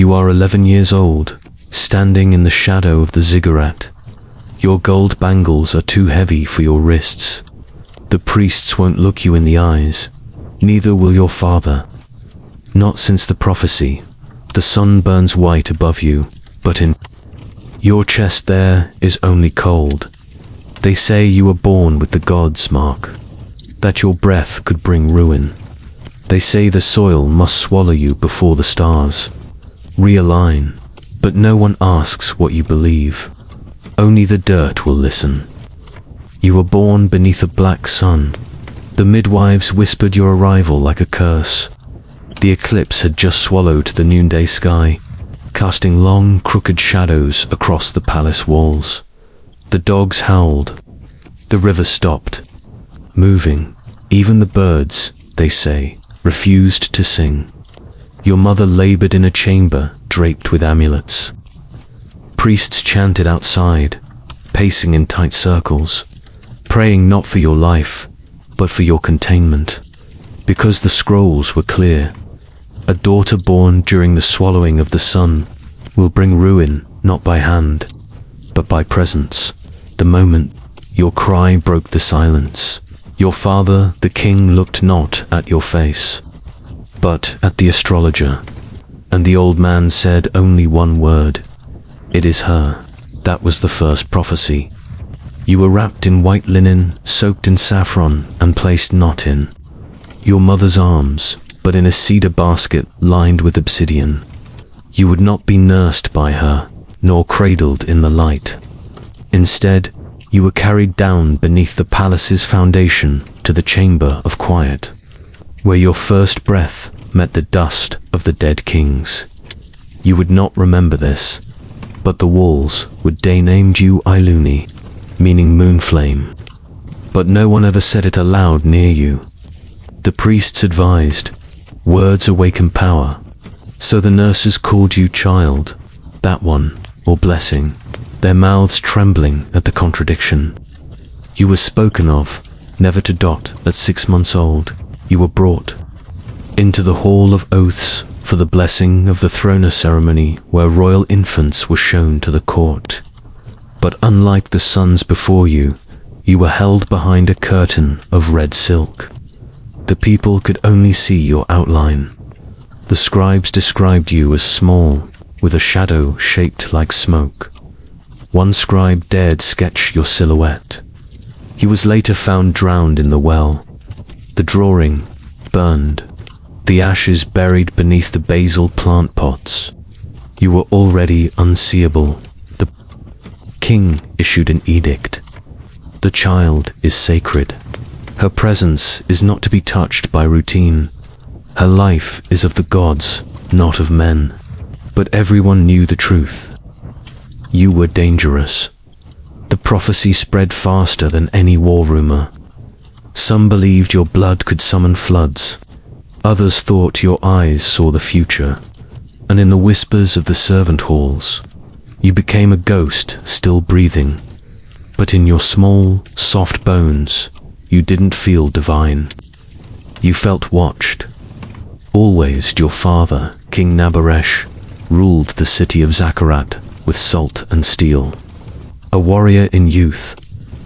You are 11 years old, standing in the shadow of the ziggurat. Your gold bangles are too heavy for your wrists. The priests won't look you in the eyes, neither will your father. Not since the prophecy. The sun burns white above you, but in your chest there is only cold. They say you were born with the gods, Mark, that your breath could bring ruin. They say the soil must swallow you before the stars realign, but no one asks what you believe. Only the dirt will listen. You were born beneath a black sun. The midwives whispered your arrival like a curse. The eclipse had just swallowed the noonday sky, casting long, crooked shadows across the palace walls. The dogs howled. The river stopped, moving. Even the birds, they say, refused to sing. Your mother labored in a chamber draped with amulets. Priests chanted outside, pacing in tight circles, praying not for your life, but for your containment. Because the scrolls were clear. A daughter born during the swallowing of the sun will bring ruin, not by hand, but by presence. The moment your cry broke the silence, your father, the king, looked not at your face, but at the astrologer, and the old man said only one word: "It is her." That was the first prophecy. You were wrapped in white linen, soaked in saffron, and placed not in your mother's arms, but in a cedar basket lined with obsidian. You would not be nursed by her, nor cradled in the light. Instead, you were carried down beneath the palace's foundation to the chamber of quiet, where your first breath met the dust of the dead kings. You would not remember this, but the walls would named you Iluni, meaning moonflame. But no one ever said it aloud near you. The priests advised, words awaken power, so the nurses called you child, that one, or blessing, their mouths trembling at the contradiction. You were spoken of, never to dot. At 6 months old, you were brought into the hall of oaths for the blessing of the throner ceremony, where royal infants were shown to the court. But unlike the sons before you, you were held behind a curtain of red silk. The people could only see your outline. The scribes described you as small, with a shadow shaped like smoke. One scribe dared sketch your silhouette. He was later found drowned in the well. The drawing burned, the ashes buried beneath the basil plant pots. You were already unseeable. The king issued an edict. The child is sacred. Her presence is not to be touched by routine. Her life is of the gods, not of men. But everyone knew the truth. You were dangerous. The prophecy spread faster than any war rumor. Some believed your blood could summon floods. Others thought your eyes saw the future. And in the whispers of the servant halls, you became a ghost still breathing. But in your small, soft bones, you didn't feel divine. You felt watched. Always your father, King Nabaresh, ruled the city of Zakarat with salt and steel. A warrior in youth,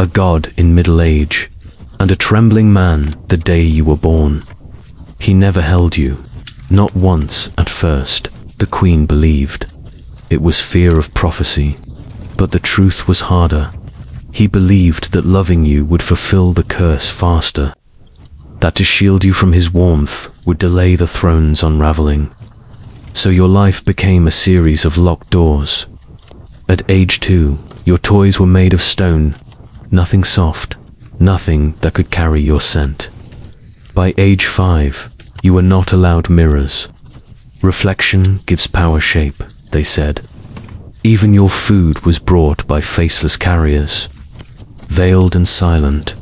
a god in middle age, and a trembling man the day you were born. He never held you, not once at first, the queen believed. It was fear of prophecy, but the truth was harder. He believed that loving you would fulfill the curse faster, that to shield you from his warmth would delay the throne's unraveling. So your life became a series of locked doors. At age 2, your toys were made of stone, nothing soft, nothing that could carry your scent. By age 5, you were not allowed mirrors. Reflection gives power shape, they said. Even your food was brought by faceless carriers, veiled and silent,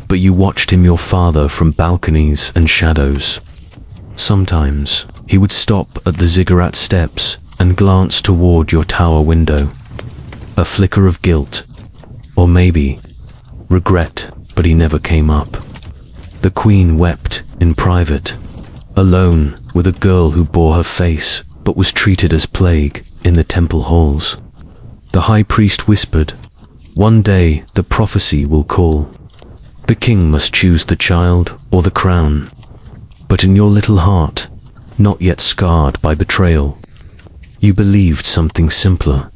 but you watched him, your father, from balconies and shadows. Sometimes he would stop at the ziggurat steps and glance toward your tower window. A flicker of guilt, or maybe regret, but he never came up. The queen wept in private, alone with a girl who bore her face but was treated as plague in the temple halls. The high priest whispered, "One day the prophecy will call. The king must choose the child or the crown." But in your little heart, not yet scarred by betrayal, you believed something simpler.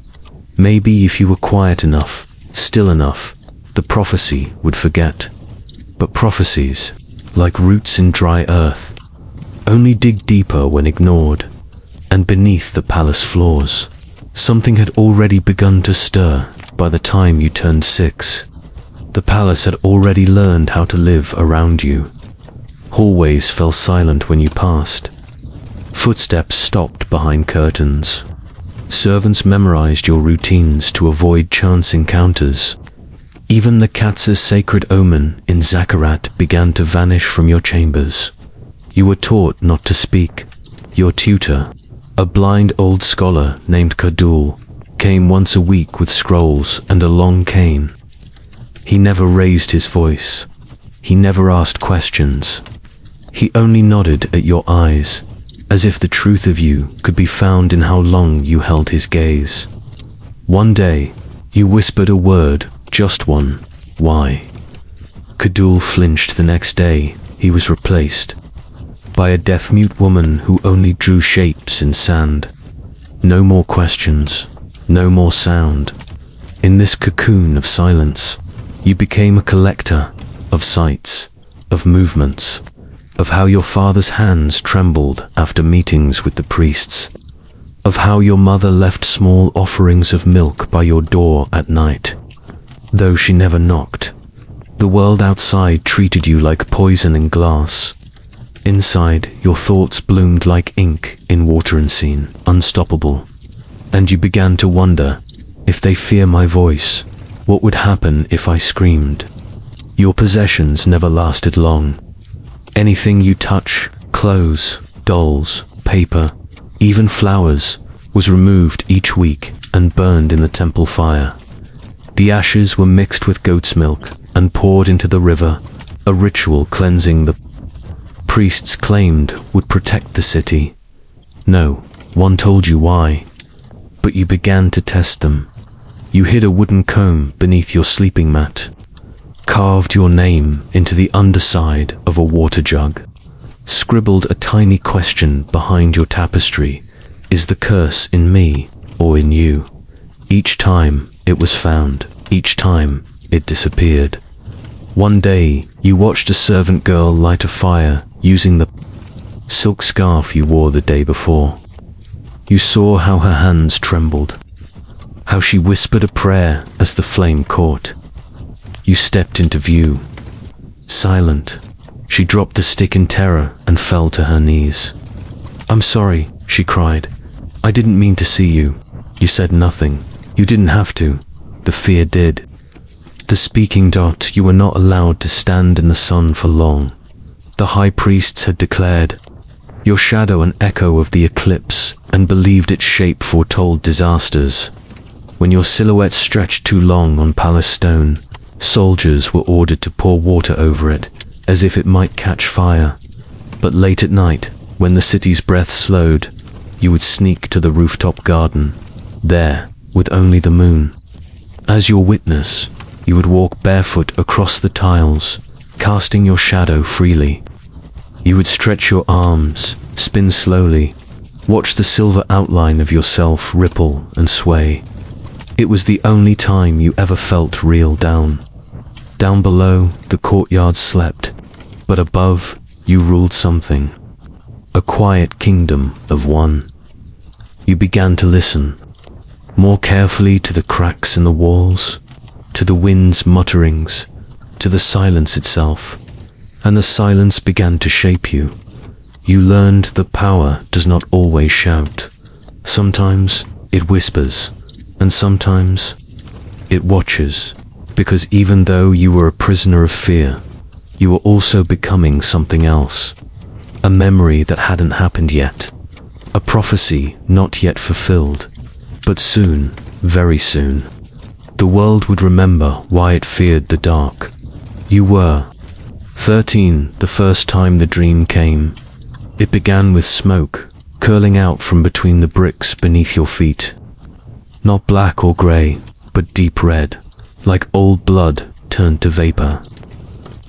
Maybe if you were quiet enough, still enough, the prophecy would forget. But prophecies, like roots in dry earth, only dig deeper when ignored. And beneath the palace floors, something had already begun to stir by the time you turned 6. The palace had already learned how to live around you. Hallways fell silent when you passed. Footsteps stopped behind curtains. Servants memorized your routines to avoid chance encounters. Even the cat's sacred omen in Zakarat began to vanish from your chambers. You were taught not to speak. Your tutor, a blind old scholar named Kadul, came once a week with scrolls and a long cane. He never raised his voice. He never asked questions. He only nodded at your eyes, as if the truth of you could be found in how long you held his gaze. One day, you whispered a word, just one: "Why?" Kadul flinched. The next day, he was replaced by a deaf-mute woman who only drew shapes in sand. No more questions, no more sound. In this cocoon of silence, you became a collector of sights, of movements, of how your father's hands trembled after meetings with the priests, of how your mother left small offerings of milk by your door at night, though she never knocked. The world outside treated you like poison in glass. Inside, your thoughts bloomed like ink in water and scene, unstoppable. And you began to wonder, if they fear my voice, what would happen if I screamed? Your possessions never lasted long. Anything you touch, clothes, dolls, paper, even flowers, was removed each week and burned in the temple fire. The ashes were mixed with goat's milk and poured into the river, a ritual cleansing the priests claimed would protect the city. No one told you why, but you began to test them. You hid a wooden comb beneath your sleeping mat, carved your name into the underside of a water jug, scribbled a tiny question behind your tapestry: "Is the curse in me or in you?" Each time it was found, each time it disappeared. One day, you watched a servant girl light a fire using the silk scarf you wore the day before. You saw how her hands trembled, how she whispered a prayer as the flame caught. You stepped into view. Silent, she dropped the stick in terror and fell to her knees. "I'm sorry," she cried. "I didn't mean to see you." You said nothing. You didn't have to. The fear did. The speaking dot, you were not allowed to stand in the sun for long. The high priests had declared your shadow an echo of the eclipse and believed its shape foretold disasters. When your silhouette stretched too long on palace stone, soldiers were ordered to pour water over it, as if it might catch fire. But late at night, when the city's breath slowed, you would sneak to the rooftop garden, there, with only the moon as your witness. You would walk barefoot across the tiles, casting your shadow freely. You would stretch your arms, spin slowly, watch the silver outline of yourself ripple and sway. It was the only time you ever felt real down. Down below, the courtyard slept, but above, you ruled something. A quiet kingdom of one. You began to listen, more carefully, to the cracks in the walls, to the wind's mutterings, to the silence itself. And the silence began to shape you. You learned that power does not always shout. Sometimes it whispers, and sometimes it watches, because even though you were a prisoner of fear, you were also becoming something else. A memory that hadn't happened yet. A prophecy not yet fulfilled. But soon, very soon, the world would remember why it feared the dark. You were 13 the first time the dream came. It began with smoke, curling out from between the bricks beneath your feet. Not black or grey, but deep red, like old blood turned to vapor.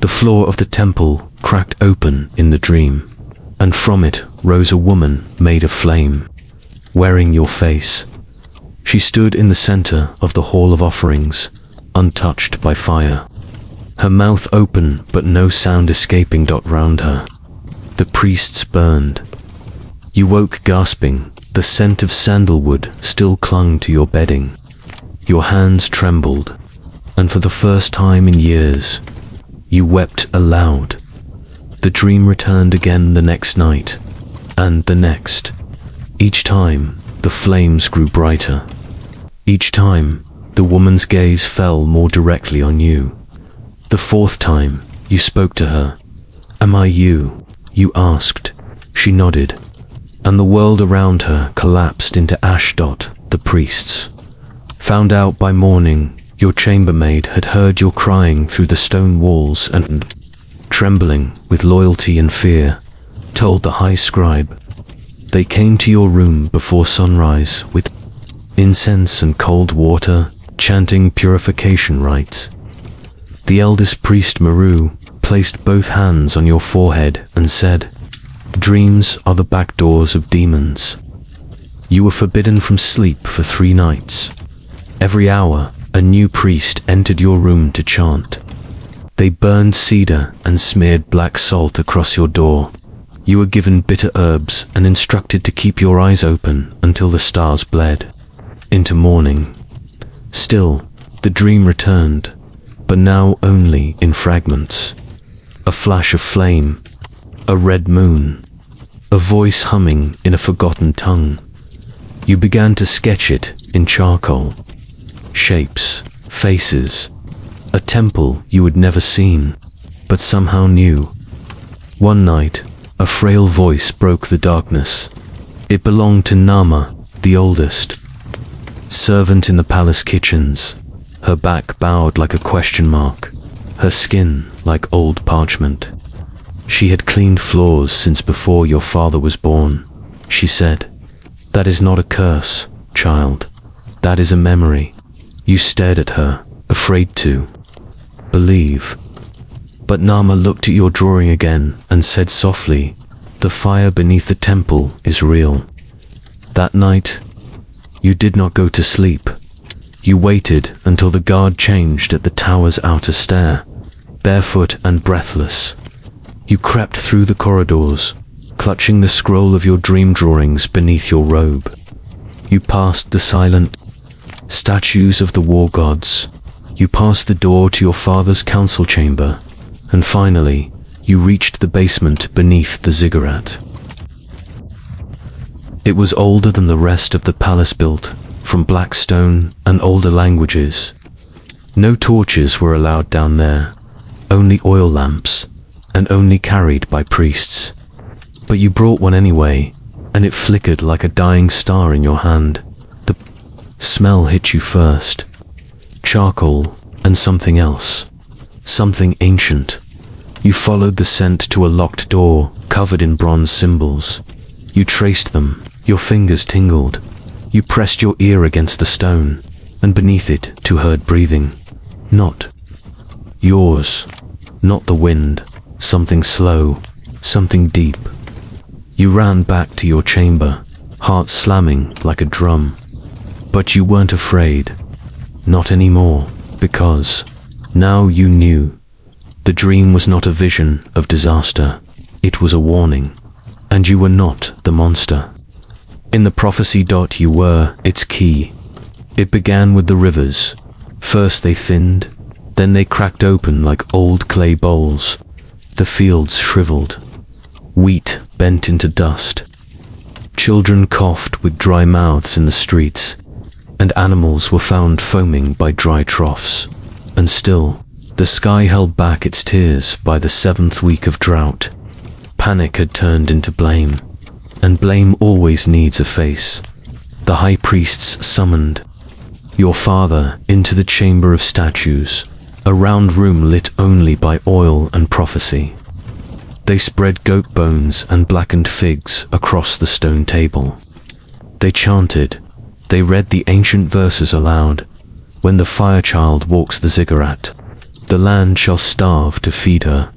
The floor of the temple cracked open in the dream, and from it rose a woman made of flame, wearing your face. She stood in the center of the hall of offerings, untouched by fire. Her mouth open, but no sound escaping round her. The priests burned. You woke gasping. The scent of sandalwood still clung to your bedding. Your hands trembled, and for the first time in years, you wept aloud. The dream returned again the next night, and the next. Each time, the flames grew brighter. Each time, the woman's gaze fell more directly on you. The fourth time, you spoke to her. "Am I you?" you asked. She nodded, and the world around her collapsed into ash. The priests found out by morning your chambermaid had heard your crying through the stone walls and, trembling with loyalty and fear, told the high scribe. They came to your room before sunrise with incense and cold water, chanting purification rites. The eldest priest Maru placed both hands on your forehead and said, "Dreams are the back doors of demons." You were forbidden from sleep for 3 nights. Every hour, a new priest entered your room to chant. They burned cedar and smeared black salt across your door. You were given bitter herbs and instructed to keep your eyes open until the stars bled into morning. Still, the dream returned, but now only in fragments. A flash of flame, a red moon, a voice humming in a forgotten tongue. You began to sketch it in charcoal. Shapes, faces, a temple you had never seen, but somehow knew. One night, a frail voice broke the darkness. It belonged to Nama, the oldest, servant in the palace kitchens, her back bowed like a question mark, her skin like old parchment. She had cleaned floors since before your father was born. She said, "That is not a curse, child. That is a memory." You stared at her, afraid to believe. But Nama looked at your drawing again and said softly, "The fire beneath the temple is real." That night, you did not go to sleep. You waited until the guard changed at the tower's outer stair, barefoot and breathless. You crept through the corridors, clutching the scroll of your dream drawings beneath your robe. You passed the silent statues of the war gods. You passed the door to your father's council chamber, and finally, you reached the basement beneath the ziggurat. It was older than the rest of the palace, built from black stone and older languages. No torches were allowed down there, only oil lamps, and only carried by priests. But you brought one anyway, and it flickered like a dying star in your hand. The smell hit you first. Charcoal and something else. Something ancient. You followed the scent to a locked door covered in bronze symbols. You traced them. Your fingers tingled. You pressed your ear against the stone, and beneath it you heard breathing. Not yours. Not the wind. Something slow. Something deep. You ran back to your chamber, heart slamming like a drum. But you weren't afraid. Not anymore, because now you knew. The dream was not a vision of disaster. It was a warning. And you were not the monster. In the prophecy, you were its key. It began with the rivers. First they thinned, then they cracked open like old clay bowls. The fields shriveled. Wheat bent into dust. Children coughed with dry mouths in the streets, and animals were found foaming by dry troughs. And still, the sky held back its tears by the 7th week of drought. Panic had turned into blame, and blame always needs a face. The high priests summoned your father into the chamber of statues, a round room lit only by oil and prophecy. They spread goat bones and blackened figs across the stone table. They chanted. They read the ancient verses aloud. When the fire child walks the ziggurat, the land shall starve to feed her.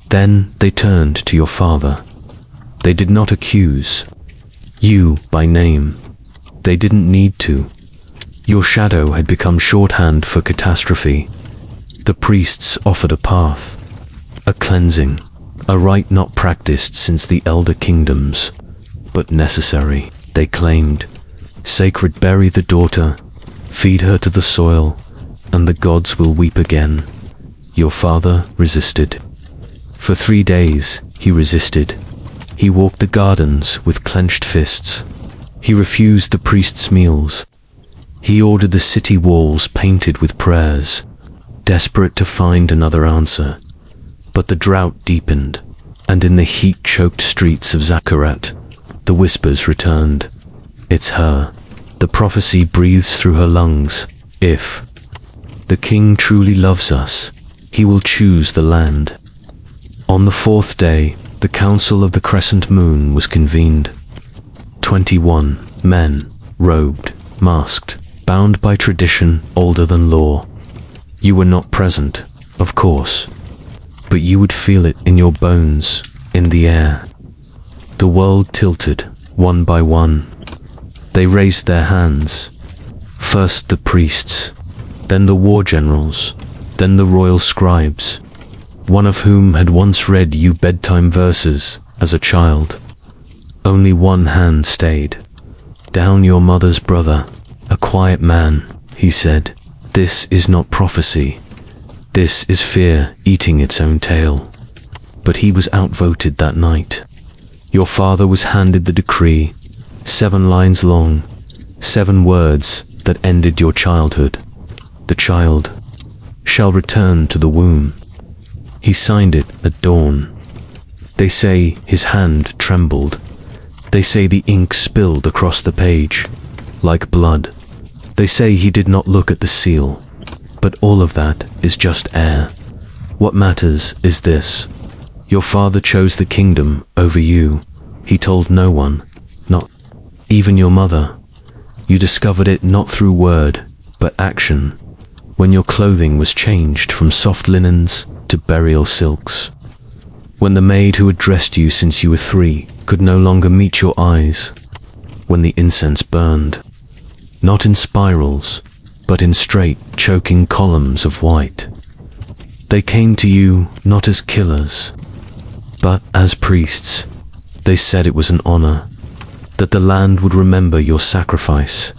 Then they turned to your father. They did not accuse you by name. They didn't need to. Your shadow had become shorthand for catastrophe. The priests offered a path, a cleansing, a rite not practiced since the elder kingdoms, but necessary, they claimed. Sacred, bury the daughter, feed her to the soil, and the gods will weep again. Your father resisted. For 3 days he resisted. He walked the gardens with clenched fists. He refused the priests' meals. He ordered the city walls painted with prayers, desperate to find another answer. But the drought deepened, and in the heat-choked streets of Ziggurat, the whispers returned. It's her. The prophecy breathes through her lungs. If the king truly loves us, he will choose the land. On the 4th day, the Council of the Crescent Moon was convened. 21 men, robed, masked, bound by tradition older than law. You were not present, of course, but you would feel it in your bones, in the air. The world tilted, one by one. They raised their hands. First the priests, then the war generals, then the royal scribes, one of whom had once read you bedtime verses as a child. Only one hand stayed. Down your mother's brother, a quiet man, he said. This is not prophecy. This is fear eating its own tail. But he was outvoted that night. Your father was handed the decree, 7 lines long, 7 words that ended your childhood. The child shall return to the womb. He signed it at dawn. They say his hand trembled. They say the ink spilled across the page, like blood. They say he did not look at the seal. But all of that is just air. What matters is this. Your father chose the kingdom over you. He told no one, not even your mother. You discovered it not through word, but action, when your clothing was changed from soft linens to burial silks. When the maid who had dressed you since you were 3 could no longer meet your eyes. When the incense burned, not in spirals, but in straight, choking columns of white. They came to you not as killers, but as priests. They said it was an honor, that the land would remember your sacrifice,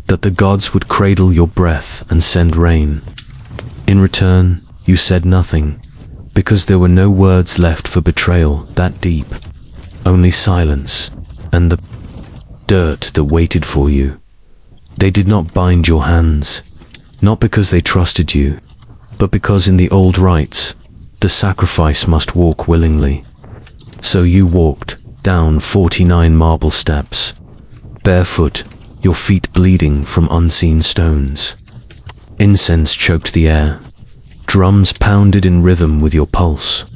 that the gods would cradle your breath and send rain. In return, you said nothing, because there were no words left for betrayal that deep, only silence and the dirt that waited for you. They did not bind your hands, not because they trusted you, but because in the old rites, the sacrifice must walk willingly. So you walked down 49 marble steps, barefoot, your feet bleeding from unseen stones. Incense choked the air. Drums pounded in rhythm with your pulse.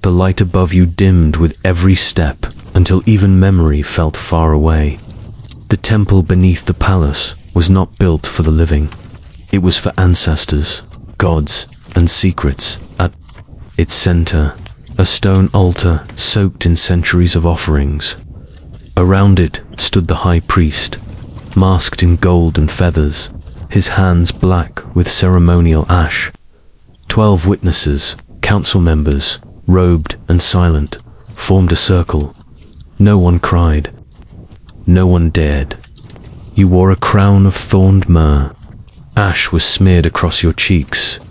The light above you dimmed with every step until even memory felt far away. The temple beneath the palace was not built for the living. It was for ancestors, gods, and secrets. At its center, a stone altar soaked in centuries of offerings. Around it stood the high priest, masked in gold and feathers, his hands black with ceremonial ash. 12 witnesses, council members, robed and silent, formed a circle. No one cried. No one dared. You wore a crown of thorned myrrh. Ash was smeared across your cheeks.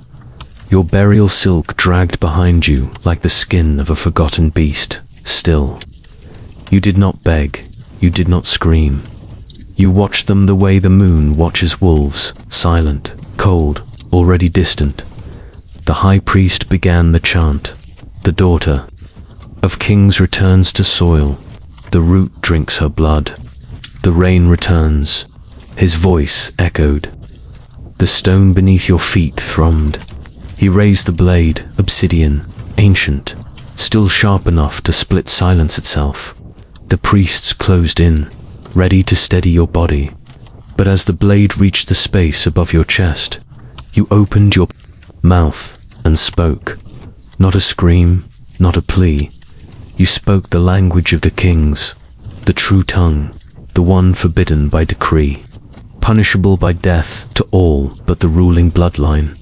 Your burial silk dragged behind you like the skin of a forgotten beast. Still, you did not beg. You did not scream. You watched them the way the moon watches wolves, silent, cold, already distant. The high priest began the chant. The daughter of kings returns to soil. The root drinks her blood. The rain returns. His voice echoed. The stone beneath your feet thrummed. He raised the blade, obsidian, ancient, still sharp enough to split silence itself. The priests closed in, ready to steady your body. But as the blade reached the space above your chest, you opened your mouth and spoke. Not a scream, not a plea. You spoke the language of the kings, the true tongue, the one forbidden by decree, punishable by death to all but the ruling bloodline,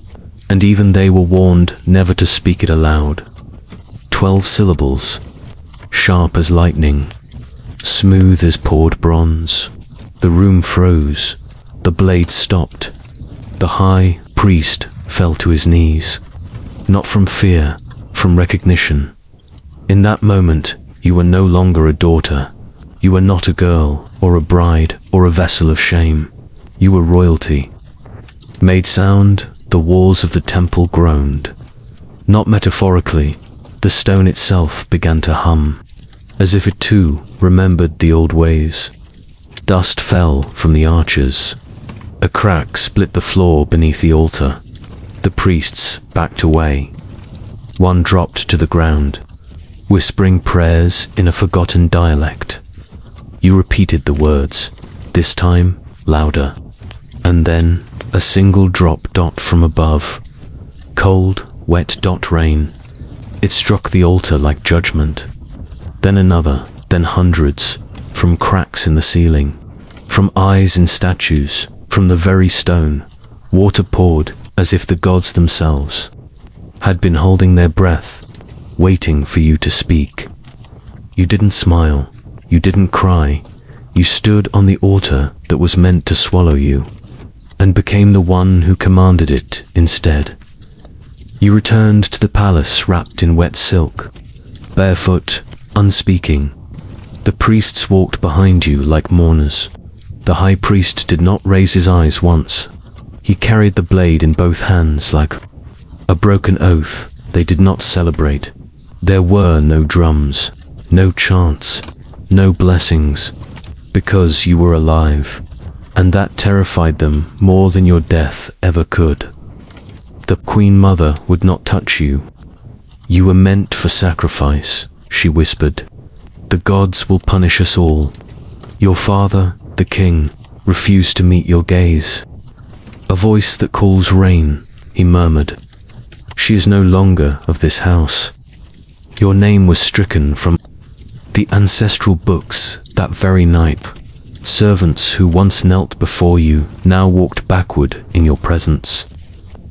and even they were warned never to speak it aloud. 12 syllables, sharp as lightning, smooth as poured bronze. The room froze, the blade stopped. The high priest fell to his knees, not from fear, from recognition. In that moment, you were no longer a daughter. You were not a girl, or a bride, or a vessel of shame. You were royalty. Made sound, the walls of the temple groaned. Not metaphorically, the stone itself began to hum, as if it too remembered the old ways. Dust fell from the arches. A crack split the floor beneath the altar. The priests backed away. One dropped to the ground, whispering prayers in a forgotten dialect. You repeated the words, this time louder. And then a single drop dot from above. Cold, wet dot rain. It struck the altar like judgment. Then another, then hundreds, from cracks in the ceiling, from eyes in statues, from the very stone. Water poured as if the gods themselves had been holding their breath, waiting for you to speak. You didn't smile, you didn't cry. You stood on the altar that was meant to swallow you, and became the one who commanded it instead. You returned to the palace wrapped in wet silk, barefoot, unspeaking. The priests walked behind you like mourners. The high priest did not raise his eyes once. He carried the blade in both hands like a broken oath. They did not celebrate. There were no drums, no chants, no blessings, because you were alive, and that terrified them more than your death ever could. The Queen Mother would not touch you. You were meant for sacrifice, she whispered. The gods will punish us all. Your father, the king, refused to meet your gaze. A voice that calls rain, he murmured. She is no longer of this house. Your name was stricken from the ancestral books that very night. Servants who once knelt before you now walked backward in your presence.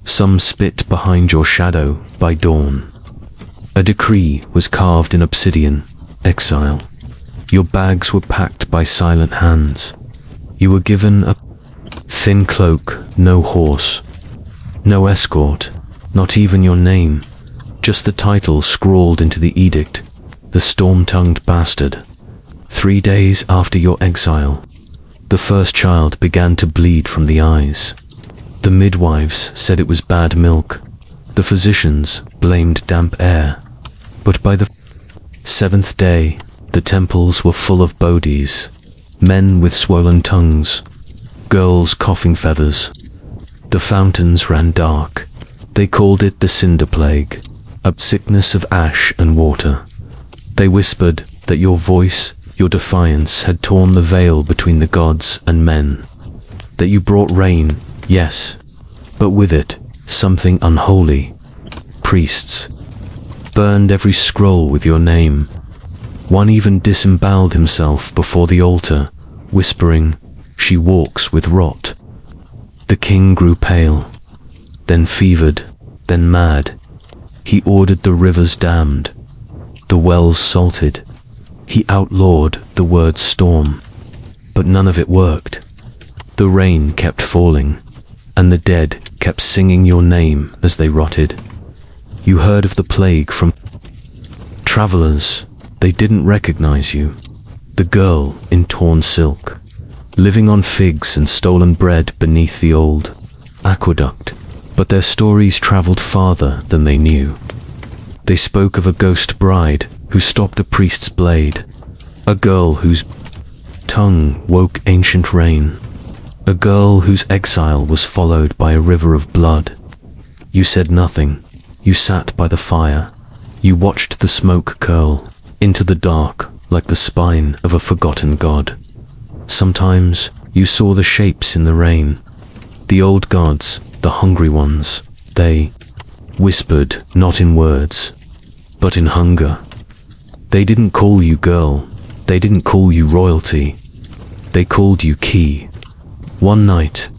Some spit behind your shadow by dawn. A decree was carved in obsidian, exile. Your bags were packed by silent hands. You were given a thin cloak, no horse, no escort, not even your name, just the title scrawled into the edict, the storm-tongued bastard. 3 days after your exile, the first child began to bleed from the eyes. The midwives said it was bad milk. The physicians blamed damp air. But by the 7th day, the temples were full of bodhis, men with swollen tongues, girls coughing feathers. The fountains ran dark. They called it the cinder plague, a sickness of ash and water. They whispered that your voice, your defiance had torn the veil between the gods and men. That you brought rain, yes, but with it, something unholy. Priests burned every scroll with your name. One even disemboweled himself before the altar, whispering, "She walks with rot." The king grew pale, then fevered, then mad. He ordered the rivers dammed, the wells salted. He outlawed the word storm, but none of it worked. The rain kept falling, and the dead kept singing your name as they rotted. You heard of the plague from travelers. They didn't recognize you. The girl in torn silk, living on figs and stolen bread beneath the old aqueduct. But their stories traveled farther than they knew. They spoke of a ghost bride who stopped a priest's blade, a girl whose tongue woke ancient rain, a girl whose exile was followed by a river of blood. You said nothing. You sat by the fire, You watched the smoke curl into the dark like the spine of a forgotten god. Sometimes you saw the shapes in the rain. The old gods, the hungry ones, they whispered not in words, but in hunger. They didn't call you girl, they didn't call you royalty, they called you key. One night,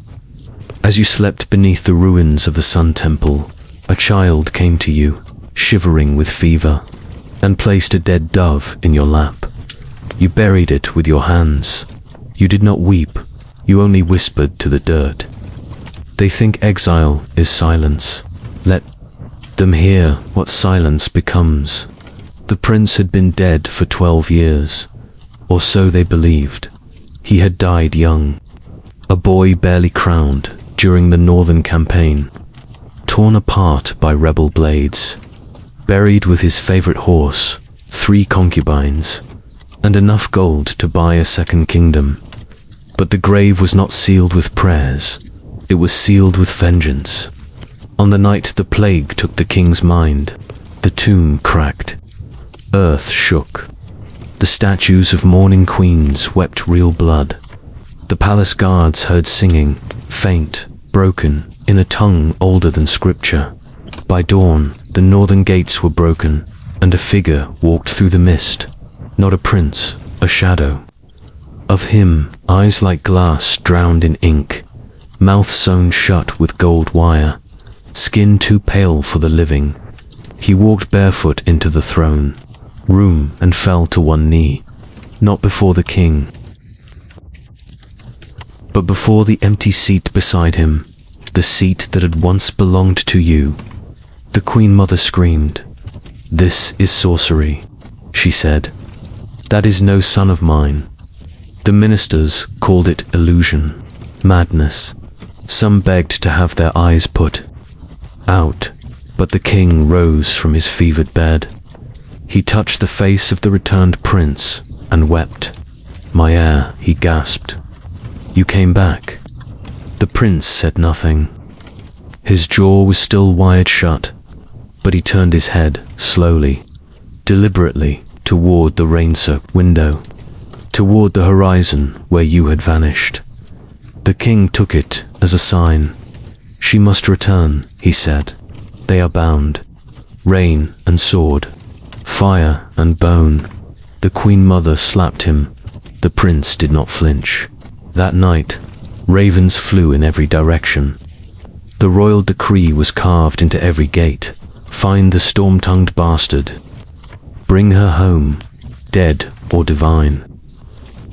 as you slept beneath the ruins of the Sun Temple, a child came to you, shivering with fever, and placed a dead dove in your lap. You buried it with your hands. You did not weep, you only whispered to the dirt. They think exile is silence. Let them hear what silence becomes. The prince had been dead for 12 years, or so they believed. He had died young, a boy barely crowned during the Northern Campaign, torn apart by rebel blades, buried with his favorite horse, 3 concubines, and enough gold to buy a second kingdom. But the grave was not sealed with prayers, it was sealed with vengeance. On the night the plague took the king's mind, the tomb cracked, earth shook. The statues of mourning queens wept real blood. The palace guards heard singing, faint, broken, in a tongue older than scripture. By dawn, the northern gates were broken, and a figure walked through the mist. Not a prince, a shadow. Of him, eyes like glass drowned in ink, mouth sewn shut with gold wire, skin too pale for the living. He walked barefoot into the throne room and fell to one knee, not before the king, but before the empty seat beside him, the seat that had once belonged to you. The Queen Mother screamed. "This is sorcery," she said. "That is no son of mine." The ministers called it illusion, madness. Some begged to have their eyes put out, but the king rose from his fevered bed. He touched the face of the returned prince and wept. "My heir," he gasped. "You came back." The prince said nothing. His jaw was still wired shut, but he turned his head slowly, deliberately, toward the rain-soaked window, toward the horizon where you had vanished. The king took it as a sign. "She must return," he said. "They are bound. Rain and sword, fire and bone." The Queen Mother slapped him. The prince did not flinch. That night, ravens flew in every direction. The royal decree was carved into every gate. "Find the storm-tongued bastard. Bring her home, dead or divine."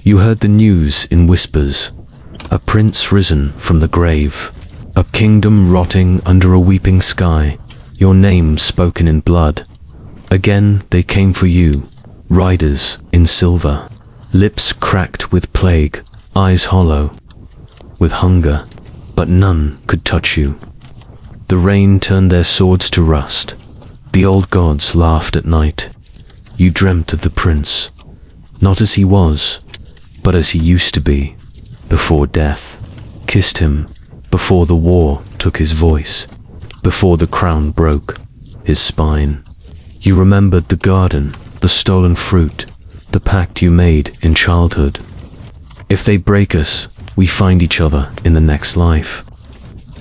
You heard the news in whispers. A prince risen from the grave, a kingdom rotting under a weeping sky, your name spoken in blood. Again they came for you, riders in silver, lips cracked with plague, eyes hollow with hunger, but none could touch you. The rain turned their swords to rust. The old gods laughed at night. You dreamt of the prince, not as he was, but as he used to be, before death kissed him, before the war took his voice, before the crown broke his spine. You remembered the garden, the stolen fruit, the pact you made in childhood. If they break us, we find each other in the next life.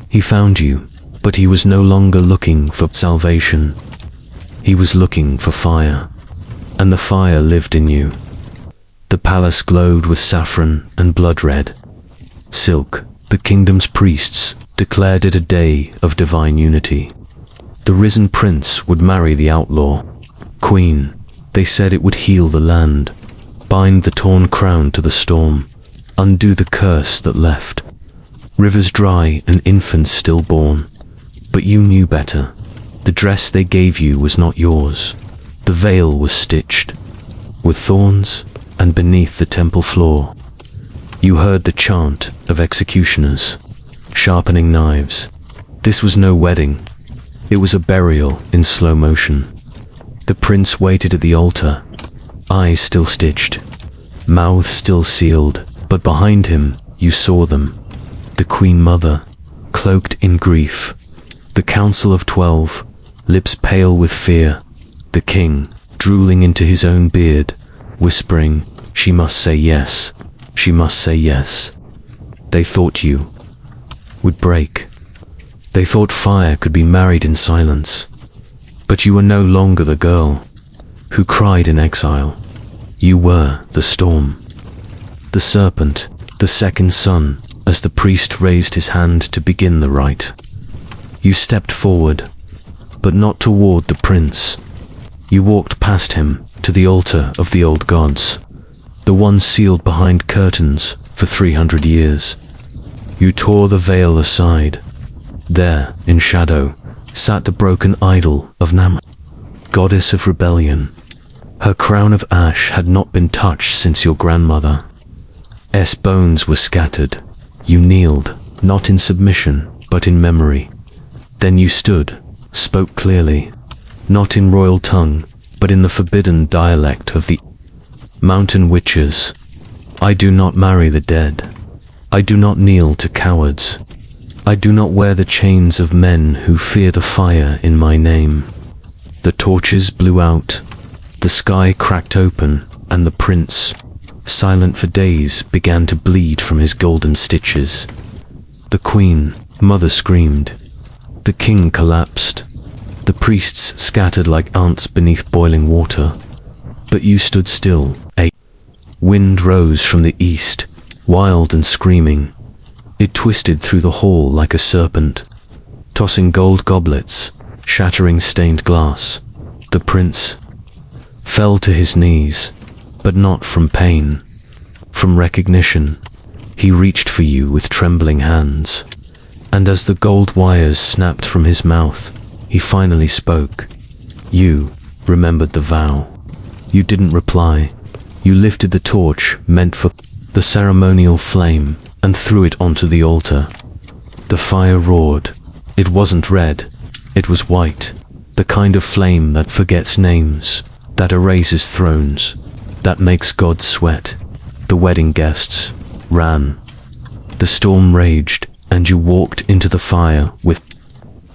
He found you, but he was no longer looking for salvation. He was looking for fire, and the fire lived in you. The palace glowed with saffron and blood red. Silk, the kingdom's priests, declared it a day of divine unity. The risen prince would marry the outlaw queen. They said it would heal the land, bind the torn crown to the storm, undo the curse that left rivers dry and infants stillborn. But you knew better. The dress they gave you was not yours. The veil was stitched with thorns, and beneath the temple floor, you heard the chant of executioners, sharpening knives. This was no wedding. It was a burial in slow motion. The prince waited at the altar, eyes still stitched, mouth still sealed, but behind him you saw them. The Queen Mother, cloaked in grief. The Council of 12, lips pale with fear. The king, drooling into his own beard, whispering, "She must say yes. She must say yes." They thought you would break. They thought fire could be married in silence. But you were no longer the girl who cried in exile. You were the storm. The serpent, the second son, as the priest raised his hand to begin the rite. You stepped forward, but not toward the prince. You walked past him to the altar of the old gods, the one sealed behind curtains for 300 years. You tore the veil aside. There, in shadow, sat the broken idol of Nam, goddess of rebellion. Her crown of ash had not been touched since your grandmother's bones were scattered. You kneeled, not in submission, but in memory. Then you stood, spoke clearly, not in royal tongue, but in the forbidden dialect of the mountain witches. I do not marry the dead. I do not kneel to cowards. I do not wear the chains of men who fear the fire in my name. The torches blew out, the sky cracked open, and the prince, silent for days, began to bleed from his golden stitches. The queen, mother, screamed. The king collapsed. The priests scattered like ants beneath boiling water. But you stood still. A wind rose from the east, wild and screaming. It twisted through the hall like a serpent, tossing gold goblets, shattering stained glass. The prince fell to his knees, but not from pain, from recognition. He reached for you with trembling hands, and as the gold wires snapped from his mouth, he finally spoke. You remembered the vow. You didn't reply. You lifted the torch meant for the ceremonial flame and threw it onto the altar. The fire roared. It wasn't red, it was white, the kind of flame that forgets names, that erases thrones, that makes gods sweat. The wedding guests ran. The storm raged, and you walked into the fire with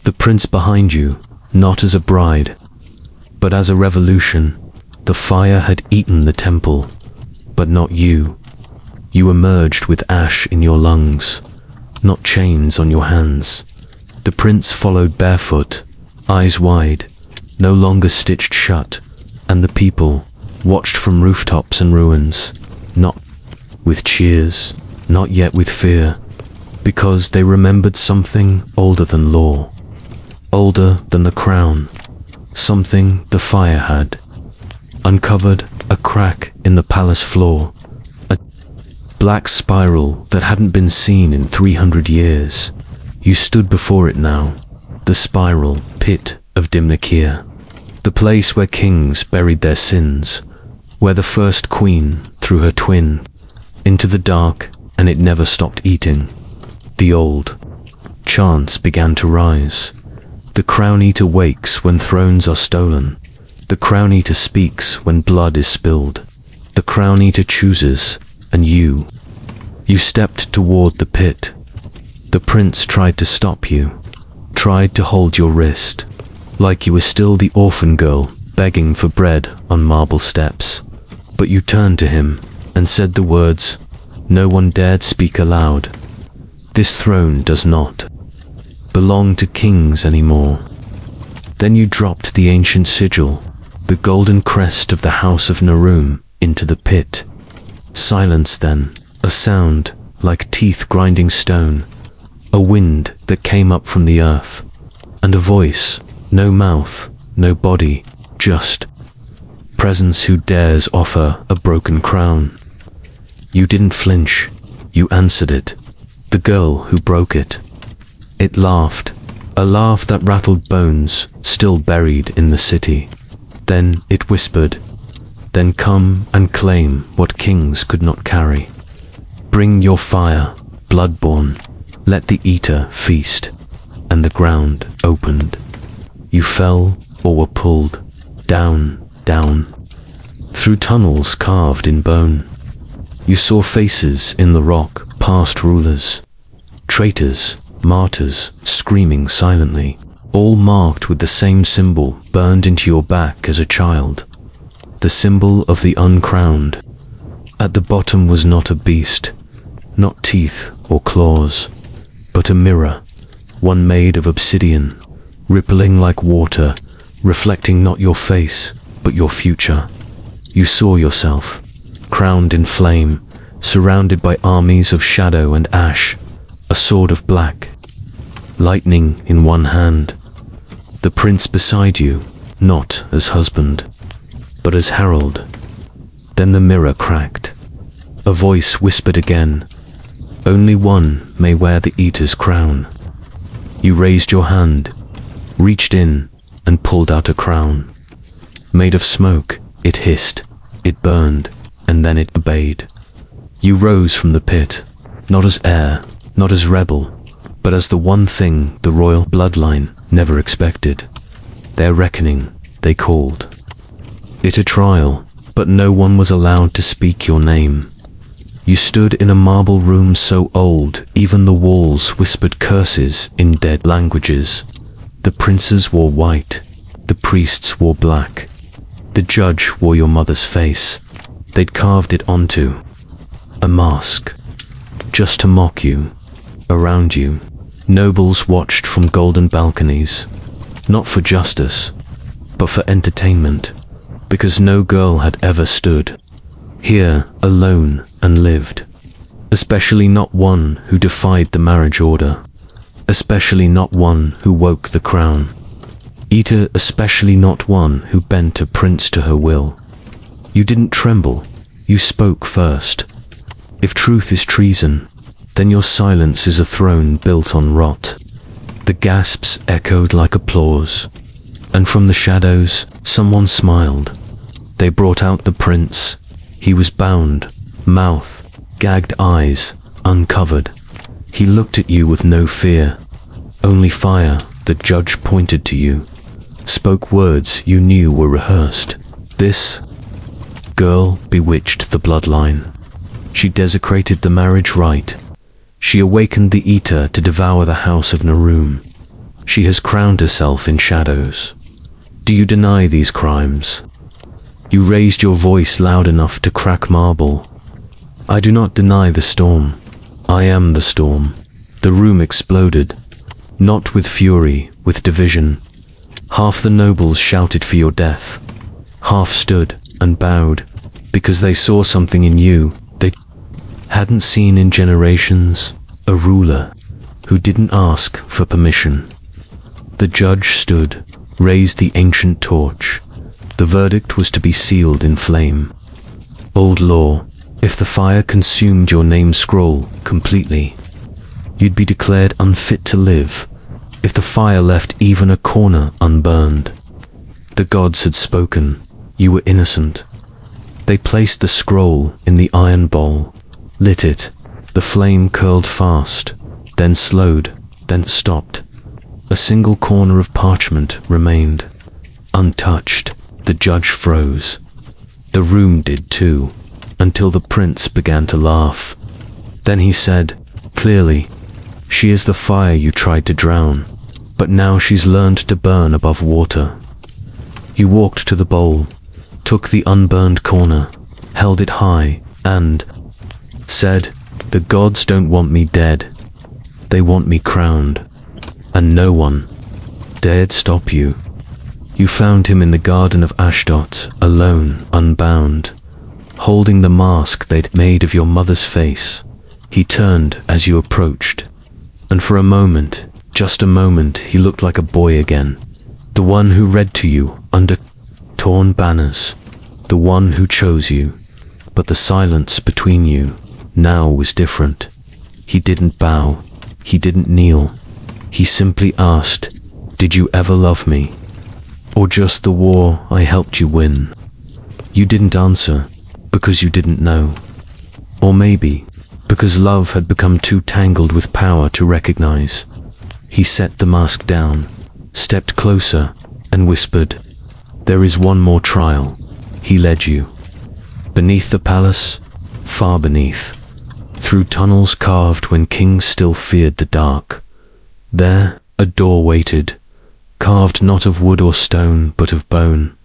the prince behind you, not as a bride, but as a revolution. The fire had eaten the temple, but not you. You emerged with ash in your lungs, not chains on your hands. The prince followed barefoot, eyes wide, no longer stitched shut, and the people watched from rooftops and ruins, not with cheers, not yet with fear, because they remembered something older than law, older than the crown, something the fire had uncovered, a crack in the palace floor, a black spiral that hadn't been seen in 300 years. You stood before it now, the spiral pit of Dimnakir, the place where kings buried their sins, where the first queen threw her twin into the dark and it never stopped eating. The old chants began to rise. The crown eater wakes when thrones are stolen. The crown eater speaks when blood is spilled. The crown eater chooses, and you stepped toward the pit. The prince tried to stop you, tried to hold your wrist, like you were still the orphan girl begging for bread on marble steps. But you turned to him and said the words no one dared speak aloud. This throne does not belong to kings anymore. Then you dropped the ancient sigil, the golden crest of the house of Narum, into the pit. Silence then, a sound like teeth grinding stone, a wind that came up from the earth, and a voice, no mouth, no body, just presence who dares offer a broken crown. You didn't flinch, you answered it, the girl who broke it. It laughed, a laugh that rattled bones still buried in the city. Then it whispered, then come and claim what kings could not carry. Bring your fire, bloodborne, let the eater feast. And the ground opened. You fell or were pulled, down, down, through tunnels carved in bone. You saw faces in the rock, past rulers, traitors, martyrs, screaming silently. all marked with the same symbol burned into your back as a child, the symbol of the uncrowned. At the bottom was not a beast, not teeth or claws, but a mirror, one made of obsidian, rippling like water, reflecting not your face, but your future. You saw yourself, crowned in flame, surrounded by armies of shadow and ash, a sword of black, lightning in one hand. The prince beside you, not as husband, but as herald. Then the mirror cracked. A voice whispered again, "Only one may wear the eater's crown." You raised your hand, reached in, and pulled out a crown. Made of smoke, it hissed, it burned, and then it obeyed. You rose from the pit, not as heir, not as rebel, but as the one thing the royal bloodline never expected. Their reckoning, they called it a trial, but no one was allowed to speak your name. You stood in a marble room so old, even the walls whispered curses in dead languages. The princes wore white, the priests wore black. The judge wore your mother's face. They'd carved it onto a mask, just to mock you. Around you, nobles watched from golden balconies, not for justice, but for entertainment, because no girl had ever stood here alone and lived, especially not one who defied the marriage order, especially not one who woke the crown, Eater especially not one who bent a prince to her will. You didn't tremble, you spoke first. If truth is treason, then your silence is a throne built on rot. The gasps echoed like applause, and from the shadows someone smiled. They brought out the prince. He was bound, mouth, gagged eyes, uncovered. He looked at you with no fear, only fire. The judge pointed to you, spoke words you knew were rehearsed. This girl bewitched the bloodline. She desecrated the marriage rite. She awakened the Eater to devour the house of Narum. She has crowned herself in shadows. Do you deny these crimes? You raised your voice loud enough to crack marble. I do not deny the storm. I am the storm. The room exploded, not with fury, with division. Half the nobles shouted for your death. Half stood and bowed, because they saw something in you they hadn't seen in generations, a ruler who didn't ask for permission. The judge stood, raised the ancient torch. The verdict was to be sealed in flame. Old law, if the fire consumed your name scroll completely, you'd be declared unfit to live. If the fire left even a corner unburned, the gods had spoken, you were innocent. They placed the scroll in the iron bowl, lit it. The flame curled fast, then slowed, then stopped. A single corner of parchment remained, untouched. The judge froze. The room did too, until the prince began to laugh. Then he said, clearly, she is the fire you tried to drown, but now she's learned to burn above water. You walked to the bowl, took the unburned corner, held it high, and said, the gods don't want me dead. They want me crowned. And no one dared stop you. You found him in the garden of Ashdod, alone, unbound, holding the mask they'd made of your mother's face. He turned as you approached, and for a moment, just a moment, he looked like a boy again. The one who read to you under torn banners, the one who chose you. But the silence between you now was different. He didn't bow, he didn't kneel. He simply asked, did you ever love me? Or just the war I helped you win? You didn't answer, because you didn't know. Or maybe, because love had become too tangled with power to recognize. He set the mask down, stepped closer, and whispered, there is one more trial. He led you. Beneath the palace, far beneath, through tunnels carved when kings still feared the dark. There, a door waited, carved not of wood or stone, but of bone.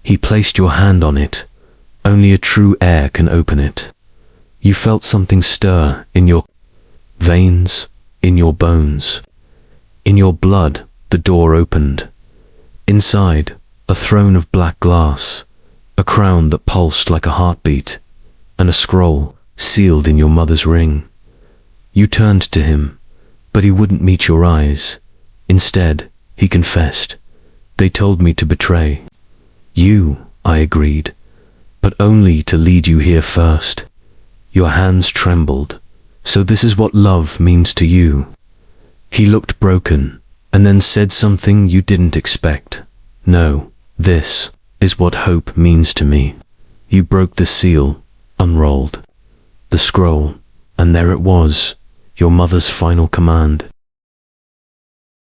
He placed your hand on it. Only a true heir can open it. You felt something stir in your veins, in your bones. In your blood, the door opened. Inside, a throne of black glass, a crown that pulsed like a heartbeat, and a scroll sealed in your mother's ring. You turned to him, but he wouldn't meet your eyes. Instead, he confessed. They told me to betray you, I agreed, but only to lead you here first. Your hands trembled. So this is what love means to you. He looked broken, and then said something you didn't expect. No, this is what hope means to me. You broke the seal, unrolled the scroll, and there it was, your mother's final command.